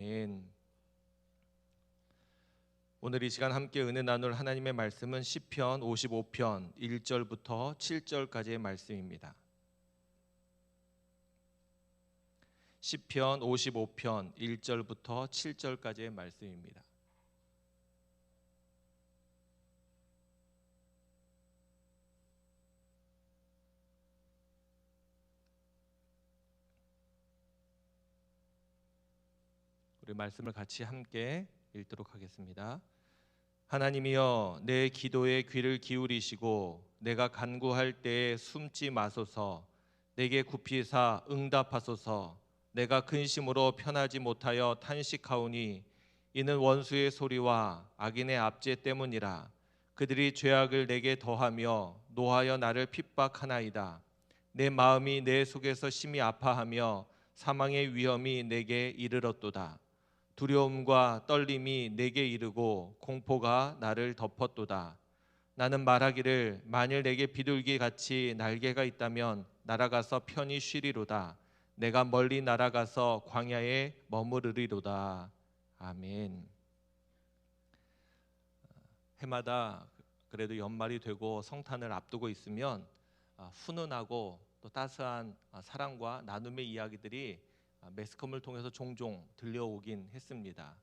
아멘. 오늘 이 시간 함께 은혜 나눌 하나님의 말씀은 시편 55편 1절부터 7절까지의 말씀입니다. 시편 55편 1절부터 7절까지의 말씀입니다. 우리 말씀을 같이 함께 읽도록 하겠습니다. 하나님이여, 내 기도에 귀를 기울이시고 내가 간구할 때에 숨지 마소서. 내게 굽히사 응답하소서. 내가 근심으로 편하지 못하여 탄식하오니 이는 원수의 소리와 악인의 압제 때문이라. 그들이 죄악을 내게 더하며 노하여 나를 핍박하나이다. 내 마음이 내 속에서 심히 아파하며 사망의 위험이 내게 이르렀도다. 두려움과 떨림이 내게 이르고 공포가 나를 덮었도다. 나는 말하기를 만일 내게 비둘기 같이 날개가 있다면 날아가서 편히 쉬리로다. 내가 멀리 날아가서 광야에 머무르리로다. 아멘. 해마다 그래도 연말이 되고 성탄을 앞두고 있으면 훈훈하고 또 따스한 사랑과 나눔의 이야기들이 매스컴을 통해서 종종 들려오긴 했습니다.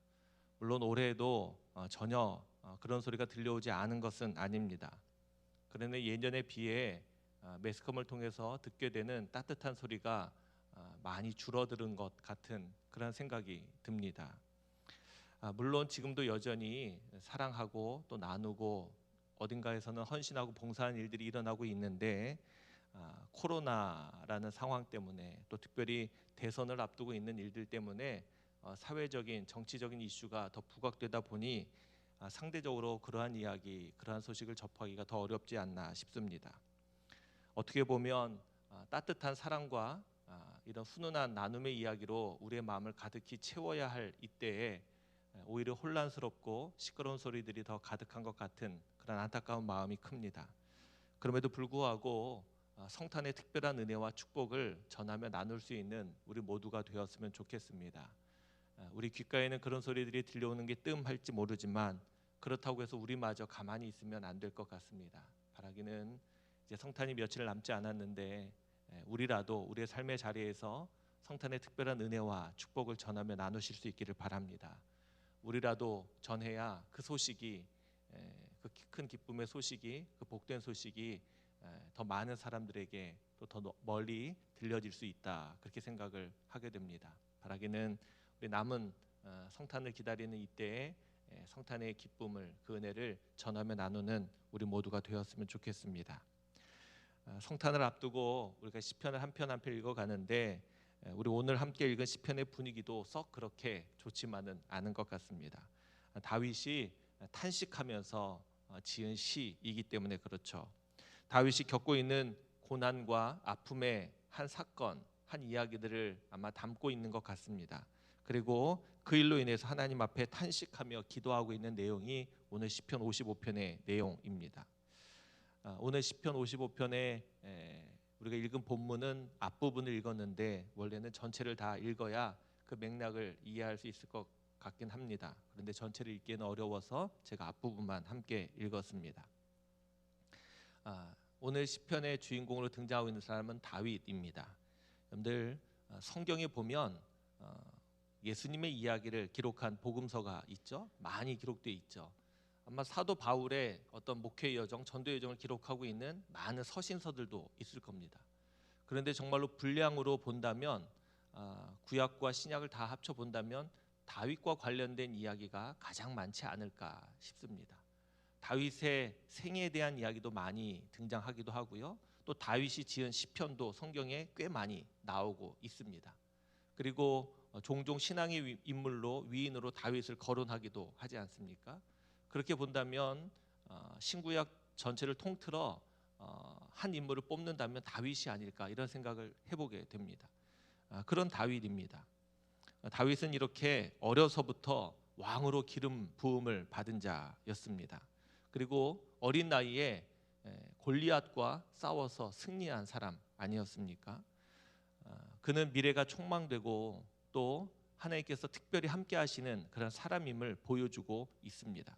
물론 올해에도 전혀 그런 소리가 들려오지 않은 것은 아닙니다. 그러나 예년에 비해 매스컴을 통해서 듣게 되는 따뜻한 소리가 많이 줄어드는 것 같은 그런 생각이 듭니다. 물론 지금도 여전히 사랑하고 또 나누고 어딘가에서는 헌신하고 봉사하는 일들이 일어나고 있는데 코로나라는 상황 때문에 또 특별히 대선을 앞두고 있는 일들 때문에 사회적인 정치적인 이슈가 더 부각되다 보니 상대적으로 그러한 이야기, 그러한 소식을 접하기가 더 어렵지 않나 싶습니다. 어떻게 보면 따뜻한 사랑과 이런 훈훈한 나눔의 이야기로 우리의 마음을 가득히 채워야 할 이때에 오히려 혼란스럽고 시끄러운 소리들이 더 가득한 것 같은 그런 안타까운 마음이 큽니다. 그럼에도 불구하고 성탄의 특별한 은혜와 축복을 전하며 나눌 수 있는 우리 모두가 되었으면 좋겠습니다. 우리 귓가에는 그런 소리들이 들려오는 게 뜸할지 모르지만 그렇다고 해서 우리마저 가만히 있으면 안 될 것 같습니다. 바라기는 이제 성탄이 며칠 남지 않았는데 우리라도 우리의 삶의 자리에서 성탄의 특별한 은혜와 축복을 전하며 나누실 수 있기를 바랍니다. 우리라도 전해야 그 소식이, 그 큰 기쁨의 소식이, 그 복된 소식이 더 많은 사람들에게 또 더 멀리 들려질 수 있다, 그렇게 생각을 하게 됩니다. 바라기는 우리 남은 성탄을 기다리는 이때에 성탄의 기쁨을, 그 은혜를 전하며 나누는 우리 모두가 되었으면 좋겠습니다. 성탄을 앞두고 우리가 시편을 한 편 한 편 읽어가는데 우리 오늘 함께 읽은 시편의 분위기도 썩 그렇게 좋지만은 않은 것 같습니다. 다윗이 탄식하면서 지은 시이기 때문에 그렇죠. 다윗이 겪고 있는 고난과 아픔의 한 사건, 한 이야기들을 아마 담고 있는 것 같습니다. 그리고 그 일로 인해서 하나님 앞에 탄식하며 기도하고 있는 내용이 오늘 시편 55편의 내용입니다. 오늘 시편 55편에 우리가 읽은 본문은 앞부분을 읽었는데 원래는 전체를 다 읽어야 그 맥락을 이해할 수 있을 것 같긴 합니다. 그런데 전체를 읽기는 어려워서 제가 앞부분만 함께 읽었습니다. 오늘 시편의 주인공으로 등장하고 있는 사람은 다윗입니다. 여러분들 성경에 보면 예수님의 이야기를 기록한 복음서가 있죠. 많이 기록되어 있죠. 아마 사도 바울의 어떤 목회 여정, 전도 여정을 기록하고 있는 많은 서신서들도 있을 겁니다. 그런데 정말로 분량으로 본다면 구약과 신약을 다 합쳐 본다면 다윗과 관련된 이야기가 가장 많지 않을까 싶습니다. 다윗의 생애에 대한 이야기도 많이 등장하기도 하고요. 또 다윗이 지은 시편도 성경에 꽤 많이 나오고 있습니다. 그리고 종종 신앙의 인물로, 위인으로 다윗을 거론하기도 하지 않습니까? 그렇게 본다면 신구약 전체를 통틀어 한 인물을 뽑는다면 다윗이 아닐까, 이런 생각을 해보게 됩니다. 그런 다윗입니다. 다윗은 이렇게 어려서부터 왕으로 기름 부음을 받은 자였습니다. 그리고 어린 나이에 골리앗과 싸워서 승리한 사람 아니었습니까? 그는 미래가 촉망되고 또 하나님께서 특별히 함께 하시는 그런 사람임을 보여주고 있습니다.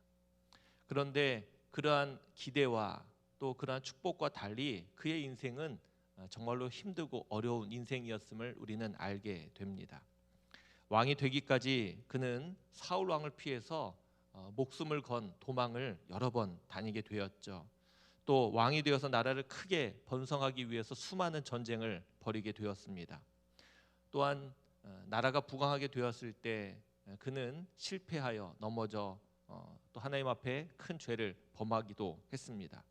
그런데 그러한 기대와 또 그러한 축복과 달리 그의 인생은 정말로 힘들고 어려운 인생이었음을 우리는 알게 됩니다. 왕이 되기까지 그는 사울 왕을 피해서 목숨을 건 도망을 여러 번 다니게 되었죠. 또 왕이 되어서 나라를 크게 번성하기 위해서 수많은 전쟁을 벌이게 되었습니다. 또한 나라가 부강하게 되었을 때 그는 실패하여 넘어져 또 하나님 앞에 큰 죄를 범하기도 했습니다.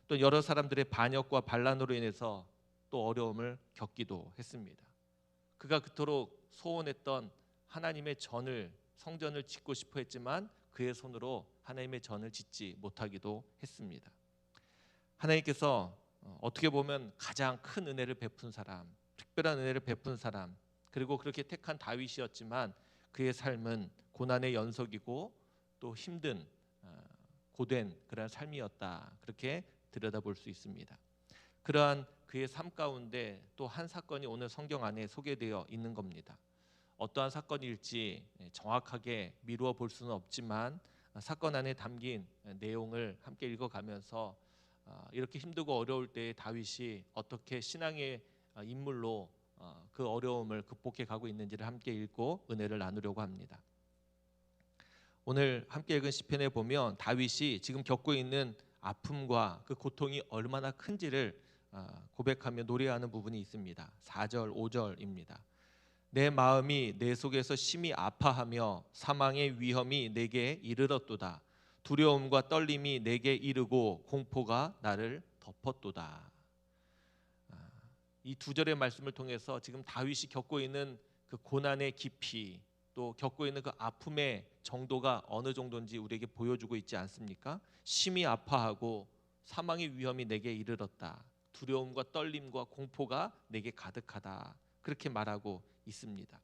또 여러 사람들의 반역과 반란으로 인해서 또 어려움을 겪기도 했습니다. 그가 그토록 소원했던 하나님의 전을 성전을 짓고 싶어 했지만 그의 손으로 하나님의 전을 짓지 못하기도 했습니다. 하나님께서 어떻게 보면 가장 큰 은혜를 베푼 사람, 특별한 은혜를 베푼 사람, 그리고 그렇게 택한 다윗이었지만 그의 삶은 고난의 연속이고 또 힘든 고된 그런 삶이었다. 그렇게 들여다볼 수 있습니다. 그러한 그의 삶 가운데 또 한 사건이 오늘 성경 안에 소개되어 있는 겁니다. 어떠한 사건일지 정확하게 미루어 볼 수는 없지만 사건 안에 담긴 내용을 함께 읽어가면서 이렇게 힘들고 어려울 때에 다윗이 어떻게 신앙의 인물로 그 어려움을 극복해 가고 있는지를 함께 읽고 은혜를 나누려고 합니다. 오늘 함께 읽은 시편에 보면 다윗이 지금 겪고 있는 아픔과 그 고통이 얼마나 큰지를 고백하며 노래하는 부분이 있습니다. 4절, 5절입니다. 내 마음이 내 속에서 심히 아파하며 사망의 위험이 내게 이르렀도다. 두려움과 떨림이 내게 이르고 공포가 나를 덮었도다. 이 두 절의 말씀을 통해서 지금 다윗이 겪고 있는 그 고난의 깊이 또 겪고 있는 그 아픔의 정도가 어느 정도인지 우리에게 보여주고 있지 않습니까? 심히 아파하고 사망의 위험이 내게 이르렀다. 두려움과 떨림과 공포가 내게 가득하다. 그렇게 말하고 있습니다.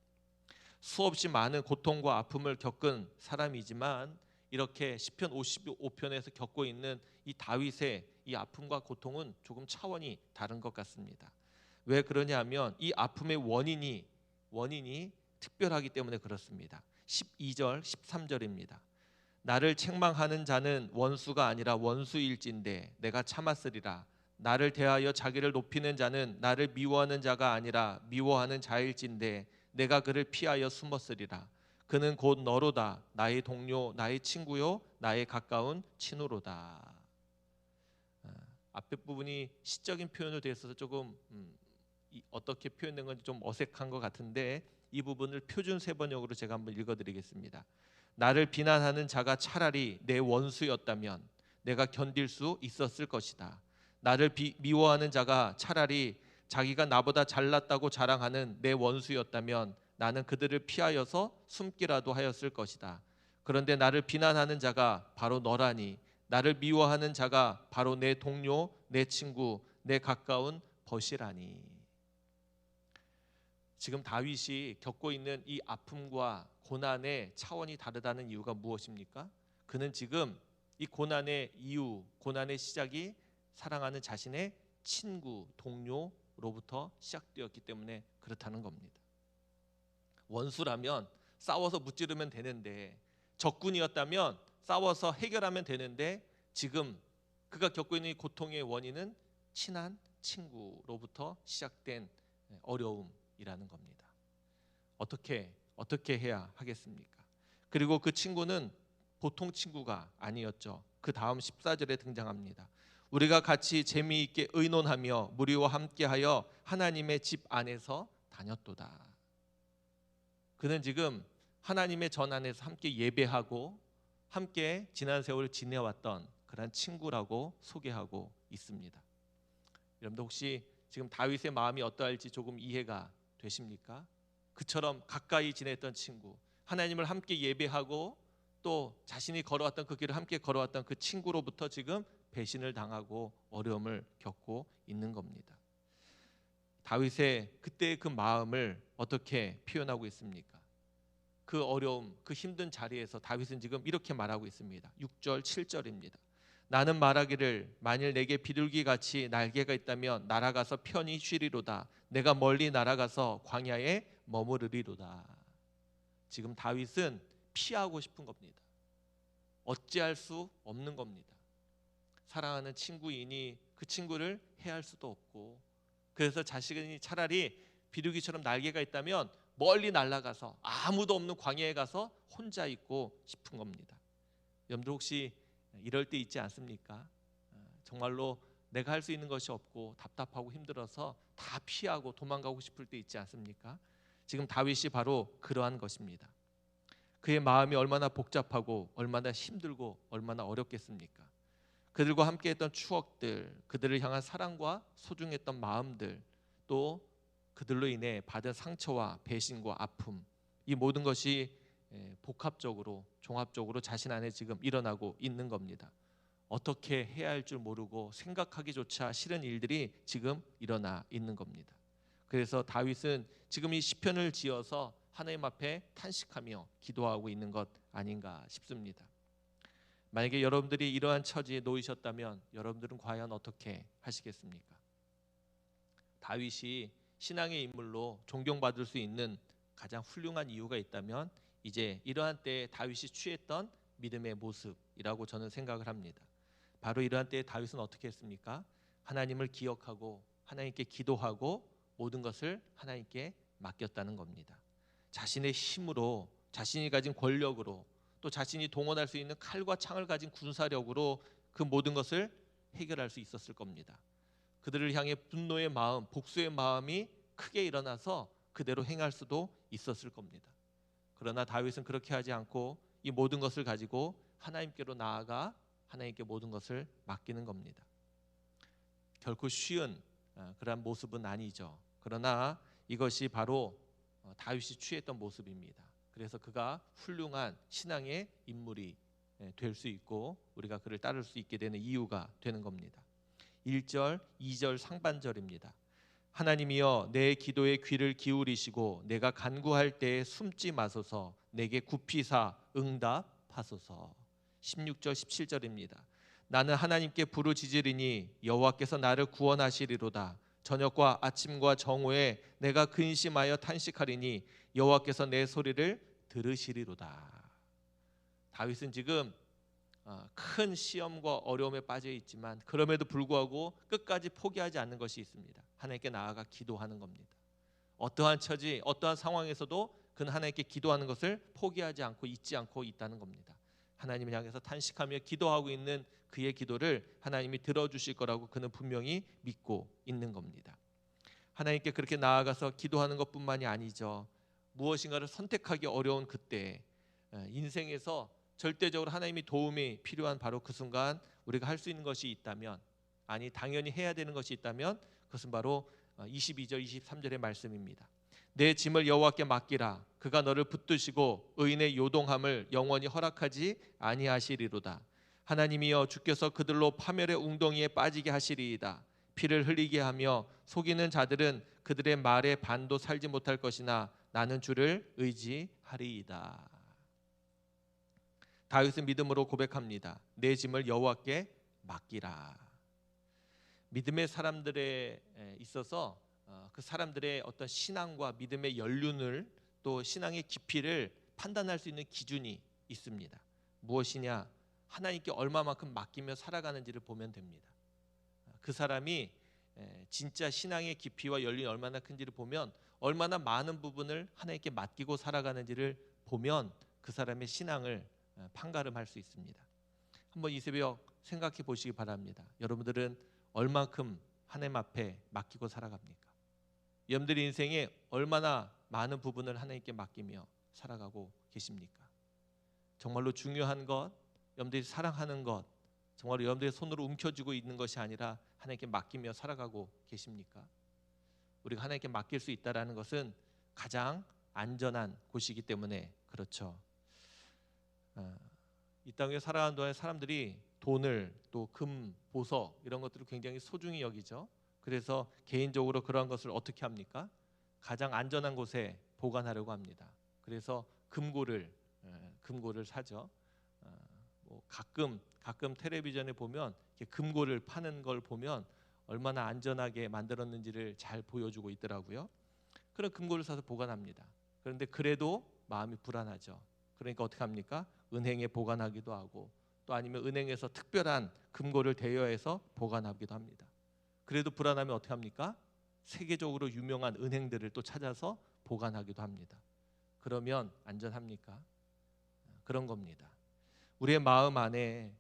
수없이 많은 고통과 아픔을 겪은 사람이지만 이렇게 시편 55편에서 겪고 있는 이 다윗의 이 아픔과 고통은 조금 차원이 다른 것 같습니다. 왜 그러냐면 이 아픔의 원인이 특별하기 때문에 그렇습니다. 12절, 13절입니다. 나를 책망하는 자는 원수가 아니라 원수일진데 내가 참았으리라. 나를 대하여 자기를 높이는 자는 나를 미워하는 자가 아니라 미워하는 자일진데 내가 그를 피하여 숨었으리라. 그는 곧 너로다. 나의 동료, 나의 친구요, 나의 가까운 친구로다. 앞에 부분이 시적인 표현으로 되어 있어서 조금 어떻게 표현된 건지 좀 어색한 것 같은데 이 부분을 표준 세번역으로 제가 한번 읽어드리겠습니다. 나를 비난하는 자가 차라리 내 원수였다면 내가 견딜 수 있었을 것이다. 나를 미워하는 자가 차라리 자기가 나보다 잘났다고 자랑하는 내 원수였다면 나는 그들을 피하여서 숨기라도 하였을 것이다. 그런데 나를 비난하는 자가 바로 너라니 나를 미워하는 자가 바로 내 동료, 내 친구, 내 가까운 벗이라니. 지금 다윗이 겪고 있는 이 아픔과 고난의 차원이 다르다는 이유가 무엇입니까? 그는 지금 이 고난의 이유, 고난의 시작이 사랑하는 자신의 친구, 동료로부터 시작되었기 때문에 그렇다는 겁니다. 원수라면 싸워서 무찌르면 되는데, 적군이었다면 싸워서 해결하면 되는데, 지금 그가 겪고 있는 이 고통의 원인은 친한 친구로부터 시작된 어려움이라는 겁니다. 어떻게 해야 하겠습니까? 그리고 그 친구는 보통 친구가 아니었죠. 그 다음 14절에 등장합니다. 우리가 같이 재미있게 의논하며 무리와 함께하여 하나님의 집 안에서 다녔도다. 그는 지금 하나님의 전 안에서 함께 예배하고 함께 지난 세월을 지내왔던 그런 친구라고 소개하고 있습니다. 여러분들 혹시 지금 다윗의 마음이 어떠할지 조금 이해가 되십니까? 그처럼 가까이 지냈던 친구, 하나님을 함께 예배하고 또 자신이 걸어왔던 그 길을 함께 걸어왔던 그 친구로부터 지금 배신을 당하고 어려움을 겪고 있는 겁니다. 다윗의 그때의 그 마음을 어떻게 표현하고 있습니까? 그 어려움, 그 힘든 자리에서 다윗은 지금 이렇게 말하고 있습니다. 6절, 7절입니다. 나는 말하기를 만일 내게 비둘기같이 날개가 있다면 날아가서 편히 쉬리로다. 내가 멀리 날아가서 광야에 머무르리로다. 지금 다윗은 피하고 싶은 겁니다. 어찌할 수 없는 겁니다. 사랑하는 친구이니 그 친구를 해할 수도 없고, 그래서 자신이 차라리 비둘기처럼 날개가 있다면 멀리 날아가서 아무도 없는 광야에 가서 혼자 있고 싶은 겁니다. 여러분들 혹시 이럴 때 있지 않습니까? 정말로 내가 할 수 있는 것이 없고 답답하고 힘들어서 다 피하고 도망가고 싶을 때 있지 않습니까? 지금 다윗이 바로 그러한 것입니다. 그의 마음이 얼마나 복잡하고 얼마나 힘들고 얼마나 어렵겠습니까? 그들과 함께했던 추억들, 그들을 향한 사랑과 소중했던 마음들, 또 그들로 인해 받은 상처와 배신과 아픔, 이 모든 것이 복합적으로 종합적으로 자신 안에 지금 일어나고 있는 겁니다. 어떻게 해야 할 줄 모르고 생각하기조차 싫은 일들이 지금 일어나 있는 겁니다. 그래서 다윗은 지금 이 시편을 지어서 하나님 앞에 탄식하며 기도하고 있는 것 아닌가 싶습니다. 만약에 여러분들이 이러한 처지에 놓이셨다면 여러분들은 과연 어떻게 하시겠습니까? 다윗이 신앙의 인물로 존경받을 수 있는 가장 훌륭한 이유가 있다면 이제 이러한 때에 다윗이 취했던 믿음의 모습이라고 저는 생각을 합니다. 바로 이러한 때에 다윗은 어떻게 했습니까? 하나님을 기억하고 하나님께 기도하고 모든 것을 하나님께 맡겼다는 겁니다. 자신의 힘으로, 자신이 가진 권력으로, 또 자신이 동원할 수 있는 칼과 창을 가진 군사력으로 그 모든 것을 해결할 수 있었을 겁니다. 그들을 향해 분노의 마음, 복수의 마음이 크게 일어나서 그대로 행할 수도 있었을 겁니다. 그러나 다윗은 그렇게 하지 않고 이 모든 것을 가지고 하나님께로 나아가 하나님께 모든 것을 맡기는 겁니다. 결코 쉬운 그러한 모습은 아니죠. 그러나 이것이 바로 다윗이 취했던 모습입니다. 그래서 그가 훌륭한 신앙의 인물이 될 수 있고 우리가 그를 따를 수 있게 되는 이유가 되는 겁니다. 1절, 2절 상반절입니다. 하나님이여 내 기도에 귀를 기울이시고 내가 간구할 때에 숨지 마소서. 내게 굽히사 응답하소서. 16절, 17절입니다. 나는 하나님께 부르짖으리니 여호와께서 나를 구원하시리로다. 저녁과 아침과 정오에 내가 근심하여 탄식하리니 여호와께서 내 소리를 들으시리로다. 다윗은 지금 큰 시험과 어려움에 빠져 있지만 그럼에도 불구하고 끝까지 포기하지 않는 것이 있습니다. 하나님께 나아가 기도하는 겁니다. 어떠한 처지, 어떠한 상황에서도 그는 하나님께 기도하는 것을 포기하지 않고 잊지 않고 있다는 겁니다. 하나님을 향해서 탄식하며 기도하고 있는 그의 기도를 하나님이 들어주실 거라고 그는 분명히 믿고 있는 겁니다. 하나님께 그렇게 나아가서 기도하는 것뿐만이 아니죠. 무엇인가를 선택하기 어려운 그때, 인생에서 절대적으로 하나님이 도움이 필요한 바로 그 순간 우리가 할 수 있는 것이 있다면, 아니 당연히 해야 되는 것이 있다면 그것은 바로 22절 23절의 말씀입니다. 내 짐을 여호와께 맡기라. 그가 너를 붙드시고 의인의 요동함을 영원히 허락하지 아니하시리로다. 하나님이여 주께서 그들로 파멸의 웅덩이에 빠지게 하시리이다. 피를 흘리게 하며 속이는 자들은 그들의 말에 반도 살지 못할 것이나 나는 주를 의지하리이다. 다윗은 믿음으로 고백합니다. 내 짐을 여호와께 맡기라. 믿음의 사람들에 있어서 그 사람들의 어떤 신앙과 믿음의 연륜을, 또 신앙의 깊이를 판단할 수 있는 기준이 있습니다. 무엇이냐? 하나님께 얼마만큼 맡기며 살아가는지를 보면 됩니다. 그 사람이 진짜 신앙의 깊이와 연륜이 얼마나 큰지를 보면, 얼마나 많은 부분을 하나님께 맡기고 살아가는지를 보면 그 사람의 신앙을 판가름할 수 있습니다. 한번 이 새벽 생각해 보시기 바랍니다. 여러분들은 얼만큼 하나님 앞에 맡기고 살아갑니까? 여러분들의 인생에 얼마나 많은 부분을 하나님께 맡기며 살아가고 계십니까? 정말로 중요한 것, 여러분들이 사랑하는 것, 정말 여러분들의 손으로 움켜쥐고 있는 것이 아니라 하나님께 맡기며 살아가고 계십니까? 우리가 하나님께 맡길 수 있다는 것은 가장 안전한 곳이기 때문에 그렇죠. 이 땅에 살아가는 동안 사람들이 돈을, 또 금, 보석 이런 것들을 굉장히 소중히 여기죠. 그래서 개인적으로 그러한 것을 어떻게 합니까? 가장 안전한 곳에 보관하려고 합니다. 그래서 금고를 사죠. 가끔 텔레비전에 보면 이렇게 금고를 파는 걸 보면 얼마나 안전하게 만들었는지를 잘 보여주고 있더라고요. 그런 금고를 사서 보관합니다. 그런데 그래도 마음이 불안하죠. 그러니까 어떻게 합니까? 은행에 보관하기도 하고 또 아니면 은행에서 특별한 금고를 대여해서 보관하기도 합니다. 그래도 불안하면 어떻게 합니까? 세계적으로 유명한 은행들을 또 찾아서 보관하기도 합니다. 그러면 안전합니까? 그런 겁니다. 우리의 마음 안에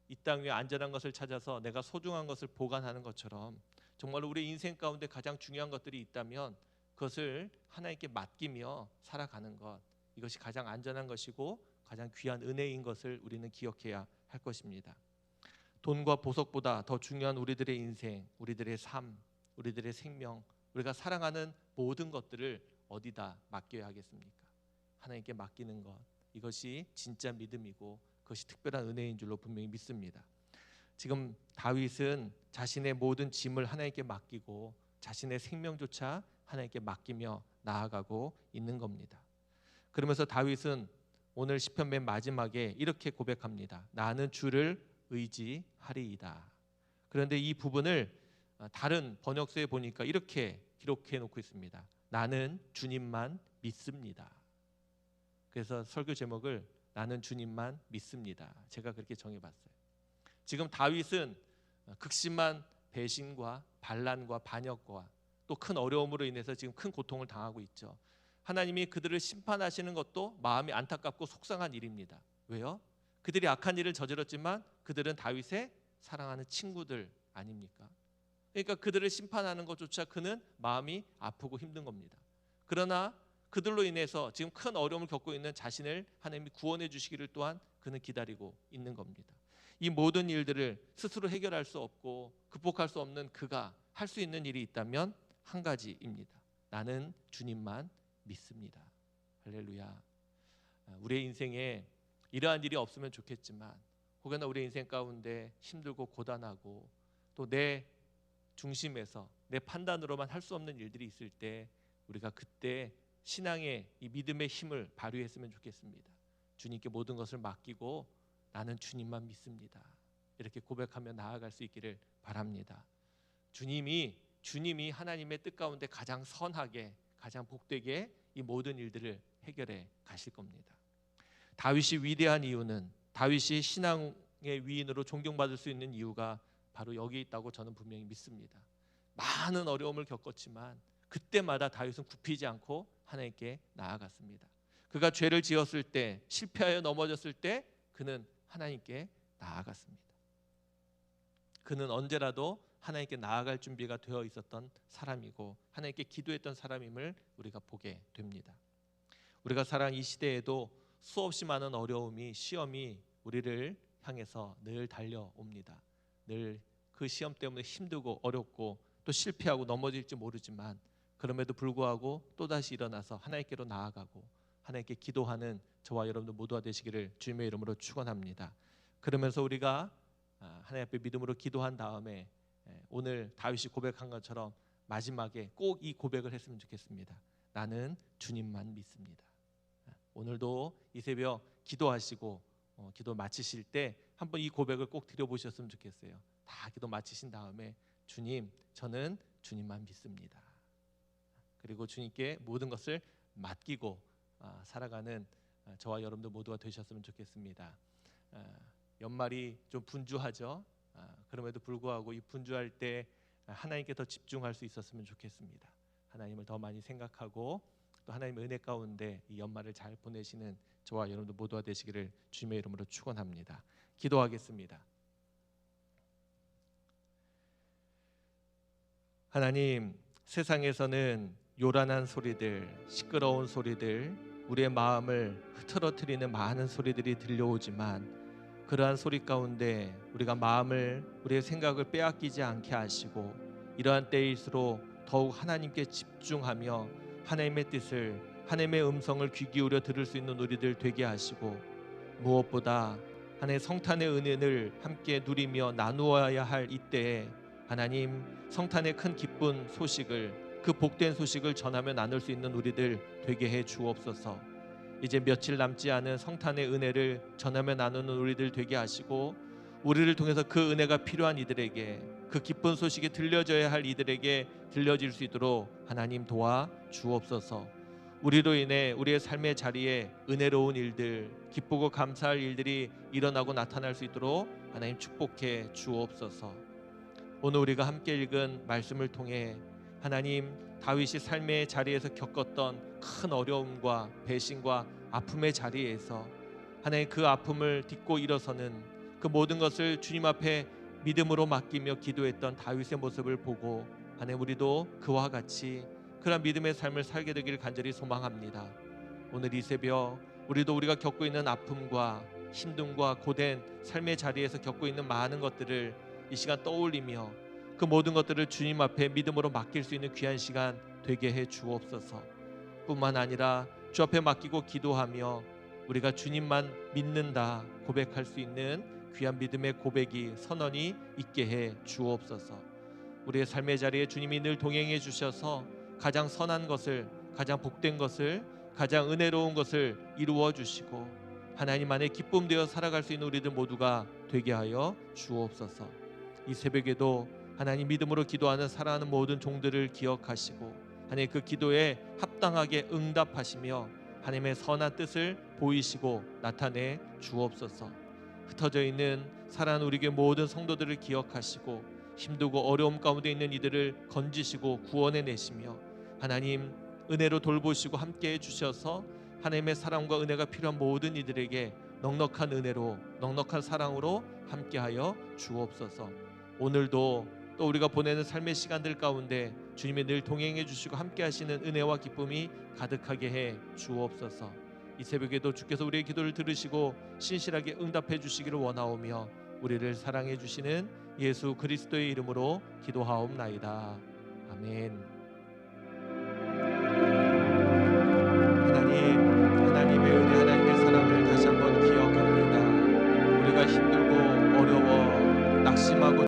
이 땅 위에 안전한 것을 찾아서 내가 소중한 것을 보관하는 것처럼 정말 우리 인생 가운데 가장 중요한 것들이 있다면 그것을 하나님께 맡기며 살아가는 것, 이것이 가장 안전한 것이고 가장 귀한 은혜인 것을 우리는 기억해야 할 것입니다. 돈과 보석보다 더 중요한 우리들의 인생, 우리들의 삶, 우리들의 생명, 우리가 사랑하는 모든 것들을 어디다 맡겨야 하겠습니까? 하나님께 맡기는 것, 이것이 진짜 믿음이고 그것이 특별한 은혜인 줄로 분명히 믿습니다. 지금 다윗은 자신의 모든 짐을 하나님께 맡기고 자신의 생명조차 하나님께 맡기며 나아가고 있는 겁니다. 그러면서 다윗은 오늘 시편 맨 마지막에 이렇게 고백합니다. 나는 주를 의지하리이다. 그런데 이 부분을 다른 번역서에 보니까 이렇게 기록해 놓고 있습니다. 나는 주님만 믿습니다. 그래서 설교 제목을 나는 주님만 믿습니다. 제가 그렇게 정해봤어요. 지금 다윗은 극심한 배신과 반란과 반역과 또 큰 어려움으로 인해서 지금 큰 고통을 당하고 있죠. 하나님이 그들을 심판하시는 것도 마음이 안타깝고 속상한 일입니다. 왜요? 그들이 악한 일을 저질렀지만 그들은 다윗의 사랑하는 친구들 아닙니까? 그러니까 그들을 심판하는 것조차 그는 마음이 아프고 힘든 겁니다. 그러나 그들로 인해서 지금 큰 어려움을 겪고 있는 자신을 하나님이 구원해 주시기를 또한 그는 기다리고 있는 겁니다. 이 모든 일들을 스스로 해결할 수 없고 극복할 수 없는 그가 할 수 있는 일이 있다면 한 가지입니다. 나는 주님만 믿습니다. 할렐루야. 우리의 인생에 이러한 일이 없으면 좋겠지만 혹여나 우리의 인생 가운데 힘들고 고단하고 또 내 중심에서 내 판단으로만 할 수 없는 일들이 있을 때 우리가 그때 신앙의 이 믿음의 힘을 발휘했으면 좋겠습니다. 주님께 모든 것을 맡기고 나는 주님만 믿습니다. 이렇게 고백하며 나아갈 수 있기를 바랍니다. 주님이 하나님의 뜻 가운데 가장 선하게 가장 복되게 이 모든 일들을 해결해 가실 겁니다. 다윗이 위대한 이유는 다윗이 신앙의 위인으로 존경받을 수 있는 이유가 바로 여기 있다고 저는 분명히 믿습니다. 많은 어려움을 겪었지만 그때마다 다윗은 굽히지 않고 하나님께 나아갔습니다. 그가 죄를 지었을 때 실패하여 넘어졌을 때 그는 하나님께 나아갔습니다. 그는 언제라도 하나님께 나아갈 준비가 되어 있었던 사람이고 하나님께 기도했던 사람임을 우리가 보게 됩니다. 우리가 살아가는 이 시대에도 수없이 많은 어려움이 시험이 우리를 향해서 늘 달려옵니다. 늘 그 시험 때문에 힘들고 어렵고 또 실패하고 넘어질지 모르지만 그럼에도 불구하고 또다시 일어나서 하나님께로 나아가고 하나님께 기도하는 저와 여러분들 모두가 되시기를 주님의 이름으로 축원합니다. 그러면서 우리가 하나님 앞에 믿음으로 기도한 다음에 오늘 다윗이 고백한 것처럼 마지막에 꼭 이 고백을 했으면 좋겠습니다. 나는 주님만 믿습니다. 오늘도 이 새벽 기도하시고 기도 마치실 때 한번 이 고백을 꼭 드려보셨으면 좋겠어요. 다 기도 마치신 다음에 주님, 저는 주님만 믿습니다. 그리고 주님께 모든 것을 맡기고 살아가는 저와 여러분들 모두가 되셨으면 좋겠습니다. 연말이 좀 분주하죠. 그럼에도 불구하고 이 분주할 때 하나님께 더 집중할 수 있었으면 좋겠습니다. 하나님을 더 많이 생각하고 또 하나님의 은혜 가운데 이 연말을 잘 보내시는 저와 여러분들 모두가 되시기를 주님의 이름으로 축원합니다. 기도하겠습니다. 하나님, 세상에서는 요란한 소리들, 시끄러운 소리들, 우리의 마음을 흐트러뜨리는 많은 소리들이 들려오지만 그러한 소리 가운데 우리가 마음을, 우리의 생각을 빼앗기지 않게 하시고 이러한 때일수록 더욱 하나님께 집중하며 하나님의 뜻을, 하나님의 음성을 귀 기울여 들을 수 있는 우리들 되게 하시고 무엇보다 하나님의 성탄의 은혜를 함께 누리며 나누어야 할 이때에 하나님 성탄의 큰 기쁜 소식을, 그 복된 소식을 전하며 나눌 수 있는 우리들 되게 해 주옵소서. 이제 며칠 남지 않은 성탄의 은혜를 전하며 나누는 우리들 되게 하시고 우리를 통해서 그 은혜가 필요한 이들에게, 그 기쁜 소식이 들려져야 할 이들에게 들려질 수 있도록 하나님 도와 주옵소서. 우리로 인해 우리의 삶의 자리에 은혜로운 일들, 기쁘고 감사할 일들이 일어나고 나타날 수 있도록 하나님 축복해 주옵소서. 오늘 우리가 함께 읽은 말씀을 통해 하나님, 다윗이 삶의 자리에서 겪었던 큰 어려움과 배신과 아픔의 자리에서 하나님 그 아픔을 딛고 일어서는 그 모든 것을 주님 앞에 믿음으로 맡기며 기도했던 다윗의 모습을 보고 하나님, 우리도 그와 같이 그런 믿음의 삶을 살게 되기를 간절히 소망합니다. 오늘 이 새벽 우리도 우리가 겪고 있는 아픔과 힘듦과 고된 삶의 자리에서 겪고 있는 많은 것들을 이 시간 떠올리며 그 모든 것들을 주님 앞에 믿음으로 맡길 수 있는 귀한 시간 되게 해 주옵소서. 뿐만 아니라 주 앞에 맡기고 기도하며 우리가 주님만 믿는다 고백할 수 있는 귀한 믿음의 고백이 선언이 있게 해 주옵소서. 우리의 삶의 자리에 주님이 늘 동행해 주셔서 가장 선한 것을, 가장 복된 것을, 가장 은혜로운 것을 이루어 주시고 하나님 안에 기쁨 되어 살아갈 수 있는 우리들 모두가 되게 하여 주옵소서. 이 새벽에도 하나님 믿음으로 기도하는 사랑하는 모든 종들을 기억하시고 하나님 그 기도에 합당하게 응답하시며 하나님의 선한 뜻을 보이시고 나타내 주옵소서. 흩어져 있는 사랑하는 우리 교회 모든 성도들을 기억하시고 힘들고 어려움 가운데 있는 이들을 건지시고 구원해 내시며 하나님 은혜로 돌보시고 함께해 주셔서 하나님의 사랑과 은혜가 필요한 모든 이들에게 넉넉한 은혜로 넉넉한 사랑으로 함께하여 주옵소서. 오늘도 또 우리가 보내는 삶의 시간들 가운데 주님이 늘 동행해 주시고 함께 하시는 은혜와 기쁨이 가득하게 해 주옵소서. 이 새벽에도 주께서 우리의 기도를 들으시고 신실하게 응답해 주시기를 원하오며 우리를 사랑해 주시는 예수 그리스도의 이름으로 기도하옵나이다. 아멘. 하나님의 은혜, 하나님의 사랑을 다시 한번 기억합니다. 우리가 힘들고